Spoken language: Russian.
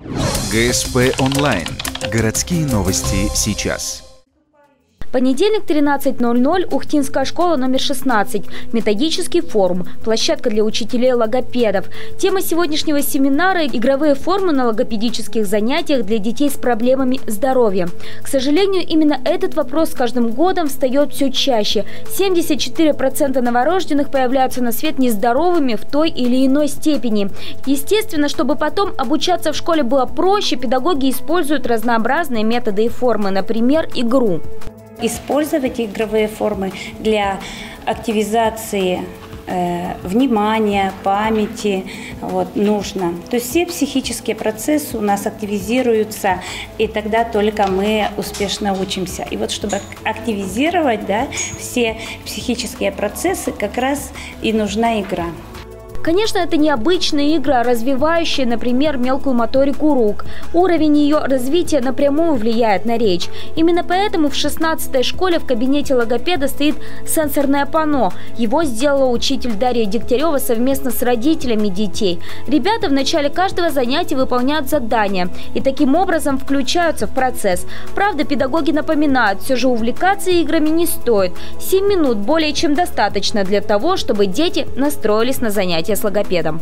ГСП онлайн. Городские новости сейчас. Понедельник, 13:00, Ухтинская школа номер 16. Методический форум. Площадка для учителей-логопедов. Тема сегодняшнего семинара – игровые формы на логопедических занятиях для детей с проблемами здоровья. К сожалению, именно этот вопрос с каждым годом встает все чаще. 74% новорожденных появляются на свет нездоровыми в той или иной степени. Естественно, чтобы потом обучаться в школе было проще, педагоги используют разнообразные методы и формы, например, игру. Использовать игровые формы для активизации внимания, памяти нужно. То есть все психические процессы у нас активизируются, и тогда только мы успешно учимся. И вот чтобы активизировать все психические процессы, как раз и нужна игра. Конечно, это не обычные игры, а развивающие, например, мелкую моторику рук. Уровень ее развития напрямую влияет на речь. Именно поэтому в 16-й школе в кабинете логопеда стоит сенсорное панно. Его сделала учитель Дарья Дегтярева совместно с родителями детей. Ребята в начале каждого занятия выполняют задания и таким образом включаются в процесс. Правда, педагоги напоминают, все же увлекаться играми не стоит. 7 минут более чем достаточно для того, чтобы дети настроились на занятия с логопедом.